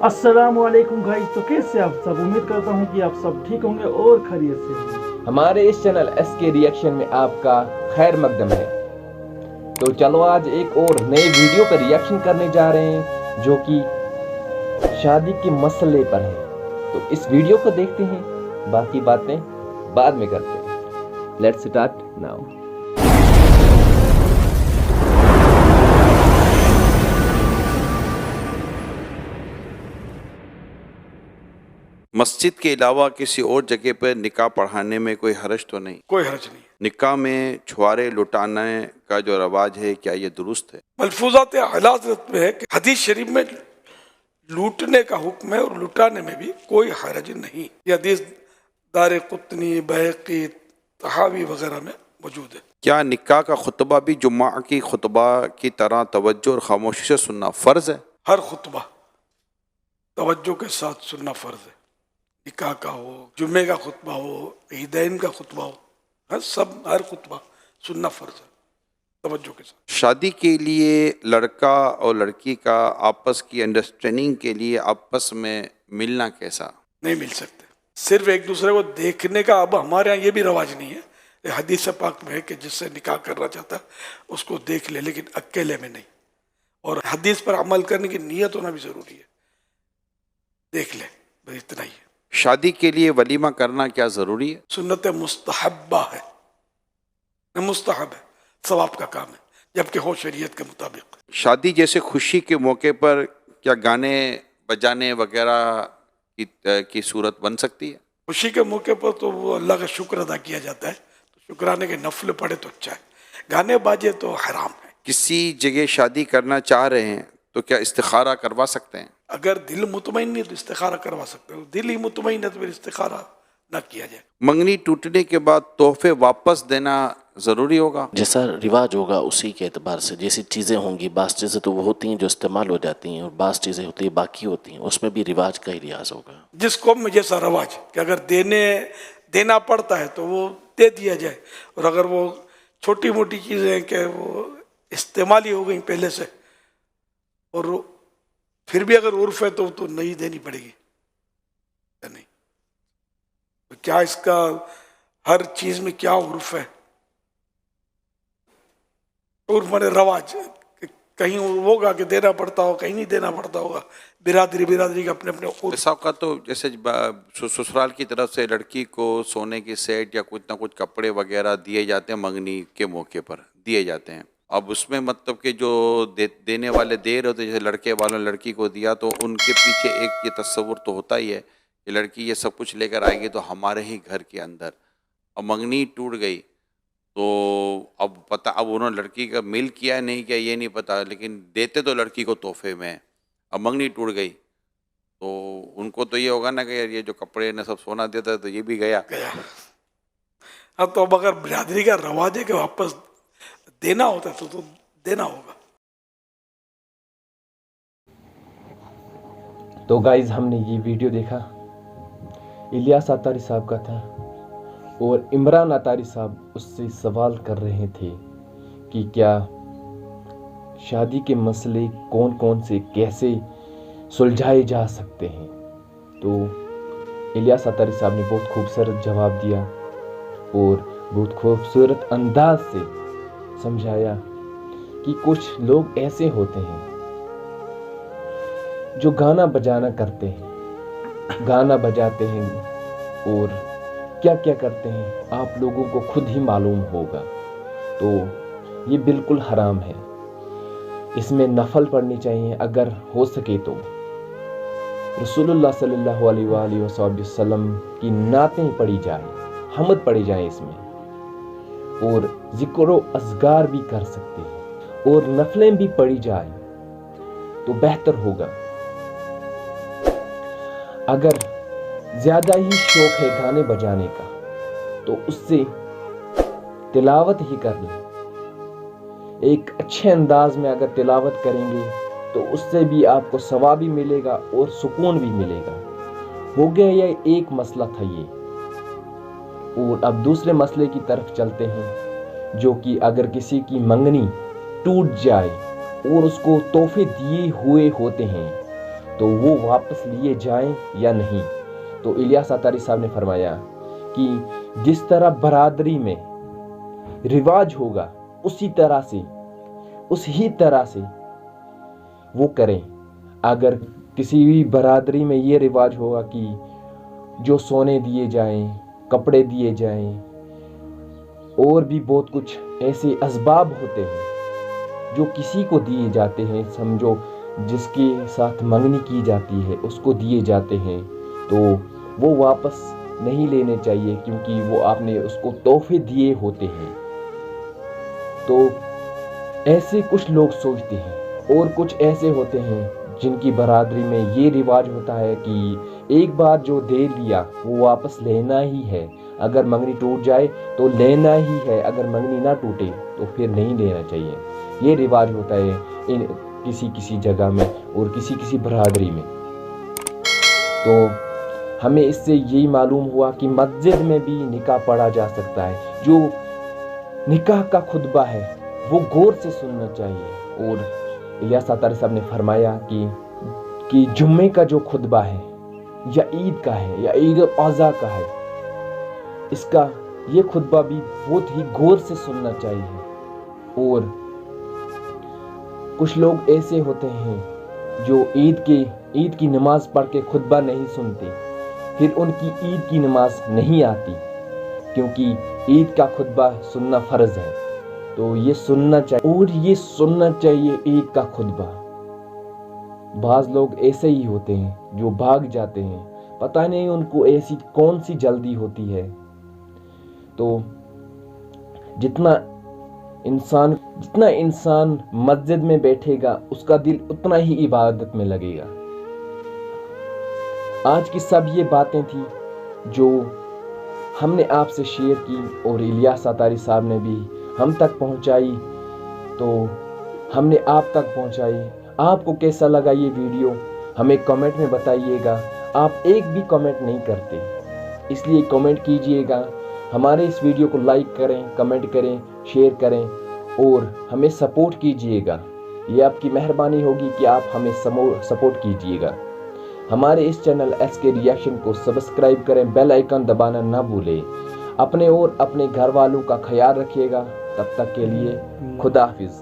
अस्सलाम वालेकुम गाइस, तो कैसे आप सब? उम्मीद करता हूँ कि आप सब ठीक होंगे और खैरियत से होंगे। हमारे इस चैनल SK रिएक्शन में आपका खैर मकदम है। तो चलो आज एक और नए वीडियो पर रिएक्शन करने जा रहे हैं जो कि शादी के मसले पर है। तो इस वीडियो को देखते हैं, बाकी बातें बाद में करते हैं। Let's start now. मस्जिद के अलावा किसी और जगह पर निकाह पढ़ाने में कोई हर्ज तो नहीं? कोई हर्ज नहीं। निकाह में छुआरे लुटाने का जो रवाज है, क्या ये दुरुस्त है? मलफूजात हलाजत में है कि हदीस शरीफ में लूटने का हुक्म है और लुटाने में भी कोई हर्ज नहीं। ये हदीस दार कुतनी, बैहकी, तहावी वगैरह में मौजूद है। क्या निकाह का खुतबा भी जुम्मा की खुतबा की तरह तवज्जो और खामोशी से सुनना फ़र्ज है? हर खुतबा तवज्जो के साथ सुनना फ़र्ज है। निकाह का हो, जुम्मे का खुतबा हो, ईदैन का खुतबा हो, हर खुतबा सुनना फ़र्ज है तवज्जो के साथ। शादी के लिए लड़का और लड़की का आपस की अंडरस्टैंडिंग के लिए आपस में मिलना कैसा? नहीं मिल सकते। सिर्फ एक दूसरे को देखने का अब हमारे यहाँ ये भी रवाज नहीं है। हदीस पाक में है कि जिससे निकाह करना चाहता है उसको देख ले, लेकिन अकेले में नहीं। और हदीस पर अमल करने की नीयत होना भी ज़रूरी है। देख ले, बस इतना ही है। शादी के लिए वलीमा करना क्या ज़रूरी है? सुन्नत मुस्तहब्बा है, मुस्तहब है, सवाब का काम है, जबकि हो शरीयत के मुताबिक। शादी जैसे खुशी के मौके पर क्या गाने बजाने वगैरह की सूरत बन सकती है? खुशी के मौके पर तो वो अल्लाह का शुक्र अदा किया जाता है, तो शुक्राने के नफल पड़े तो अच्छा है। गाने बाजे तो हराम है। किसी जगह शादी करना चाह रहे हैं तो क्या इस्तिखारा करवा सकते हैं? अगर दिल मुतमईन नहीं तो इस्तिखारा करवा सकते हो। दिल ही मुतमईन है तो फिर इस्तिखारा ना किया जाए। मंगनी टूटने के बाद तोहफे वापस देना ज़रूरी होगा? जैसा रिवाज होगा उसी के एतबार से, जैसी चीज़ें होंगी, बास चीज़ें तो वो होती हैं जो इस्तेमाल हो जाती हैं और बास चीज़ें होती हैं बाकी होती हैं, उसमें भी रिवाज का ही लिहाज होगा। जिस कौम में जैसा रवाज कि अगर देना पड़ता है तो वो दे दिया जाए, और अगर वो छोटी मोटी चीज़ें कि वो इस्तेमाल ही हो गई पहले से और फिर भी अगर उर्फ है तो नहीं देनी पड़ेगी या नहीं? तो क्या इसका हर चीज में क्या उर्फ है? उर्फ माने रवाज, कहीं होगा कि देना पड़ता हो, कहीं नहीं देना पड़ता होगा। बिरादरी का अपने अपने उर्फ। ऐसा का तो जैसे ससुराल की तरफ से लड़की को सोने की सेट या कुछ ना कुछ कपड़े वगैरह दिए जाते हैं, मंगनी के मौके पर दिए जाते हैं। अब उसमें मतलब कि जो देने वाले दे रहे होते, जैसे लड़के वालों ने लड़की को दिया, तो उनके पीछे एक ये तस्वुर तो होता ही है कि लड़की ये सब कुछ लेकर आएगी तो हमारे ही घर के अंदर। अब मंगनी टूट गई तो अब उन्होंने लड़की का मिल किया नहीं किया ये नहीं पता, लेकिन देते तो लड़की को तोहफे में। अब मंगनी टूट गई तो उनको तो ये होगा ना कि यार ये जो कपड़े ने सब सोना देता है तो ये भी गया। हाँ, तो अब अगर बिरादरी का रवाज है कि वापस देना होता है तो देना होगा। तो गाइज हमने ये वीडियो देखा, इलियास अतारी साहब का था और इमरान अतारी साहब उससे सवाल कर रहे थे कि क्या शादी के मसले कौन कौन से कैसे सुलझाए जा सकते हैं। तो इलियास अतारी साहब ने बहुत खूबसूरत जवाब दिया और बहुत खूबसूरत अंदाज से समझाया कि कुछ लोग ऐसे होते हैं जो गाना बजाना करते हैं, गाना बजाते हैं और क्या क्या करते हैं आप लोगों को खुद ही मालूम होगा। तो ये बिल्कुल हराम है, इसमें नफल पढ़नी चाहिए अगर हो सके तो। रसूलुल्लाह सल्लल्लाहु अलैहि वसल्लम की नातें पढ़ी जाए, हमद पढ़ी जाए इसमें, और ज़िक्र असगार भी कर सकते हैं और नफलें भी पढ़ी जाए तो बेहतर होगा। अगर ज्यादा ही शौक है गाने बजाने का तो उससे तिलावत ही कर लें। एक अच्छे अंदाज में अगर तिलावत करेंगे तो उससे भी आपको सवाब भी मिलेगा और सुकून भी मिलेगा। हो गया ये एक मसला था ये। और अब दूसरे मसले की तरफ चलते हैं, जो कि अगर किसी की मंगनी टूट जाए और उसको तोहफे दिए हुए होते हैं تو وہ واپس لیے جائیں یا نہیں؟ تو الیاس اتاری صاحب نے فرمایا کہ جس طرح برادری میں رواج ہوگا اسی طرح سے وہ کریں. اگر کسی بھی برادری میں یہ رواج ہوگا کہ جو سونے دیے جائیں، کپڑے دیے جائیں اور بھی بہت کچھ ایسے اسباب ہوتے ہیں جو کسی کو دیے جاتے ہیں، سمجھو جس کے ساتھ منگنی کی جاتی ہے اس کو دیے جاتے ہیں، تو وہ واپس نہیں لینے چاہیے کیونکہ وہ آپ نے اس کو تحفے دیے ہوتے ہیں. تو ایسے کچھ لوگ سوچتے ہیں اور کچھ ایسے ہوتے ہیں جن کی برادری میں یہ رواج ہوتا ہے کہ ایک بار جو دے لیا وہ واپس لینا ہی ہے. اگر منگنی ٹوٹ جائے تو لینا ہی ہے، اگر منگنی نہ ٹوٹے تو پھر نہیں لینا چاہیے. یہ رواج ہوتا ہے کسی جگہ میں اور کسی برادری میں. تو ہمیں اس سے یہی معلوم ہوا کہ مسجد میں بھی نکاح پڑھا جا سکتا ہے. جو نکاح کا خطبہ ہے وہ غور سے سننا چاہیے. اور الیاس اتاری صاحب نے فرمایا کہ جمعے کا جو خطبہ ہے یا عید کا ہے یا عید الاضحیٰ کا ہے، اس کا یہ خطبہ بھی بہت ہی غور سے سننا چاہیے. اور کچھ لوگ ایسے ہوتے ہیں جو عید کی نماز پڑھ کے خطبہ نہیں سنتے، پھر ان کی عید کی نماز نہیں آتی کیونکہ عید کا خطبہ سننا فرض ہے. تو یہ سننا چاہیے اور یہ سننا چاہیے عید کا خطبہ. بعض لوگ ایسے ہی ہوتے ہیں جو بھاگ جاتے ہیں، پتہ نہیں ان کو ایسی کون سی جلدی ہوتی ہے. تو جتنا انسان مسجد میں بیٹھے گا اس کا دل اتنا ہی عبادت میں لگے گا. آج کی سب یہ باتیں تھیں جو ہم نے آپ سے شیئر کی اور الیاس اتاری صاحب نے بھی ہم تک پہنچائی، تو ہم نے آپ تک پہنچائی. آپ کو کیسا لگا یہ ویڈیو ہمیں کمنٹ میں بتائیے گا. آپ ایک بھی کمنٹ نہیں کرتے، اس لیے کمنٹ کیجئے گا. ہمارے اس ویڈیو کو لائک کریں، کمنٹ کریں، شیئر کریں اور ہمیں سپورٹ کیجئے گا. یہ آپ کی مہربانی ہوگی کہ آپ ہمیں سپورٹ کیجئے گا. ہمارے اس چینل ایس کے ریئیکشن کو سبسکرائب کریں، بیل آئیکن دبانا نہ بھولیں. اپنے اور اپنے گھر والوں کا خیال رکھیے گا. تب تک کے لیے خدا حافظ.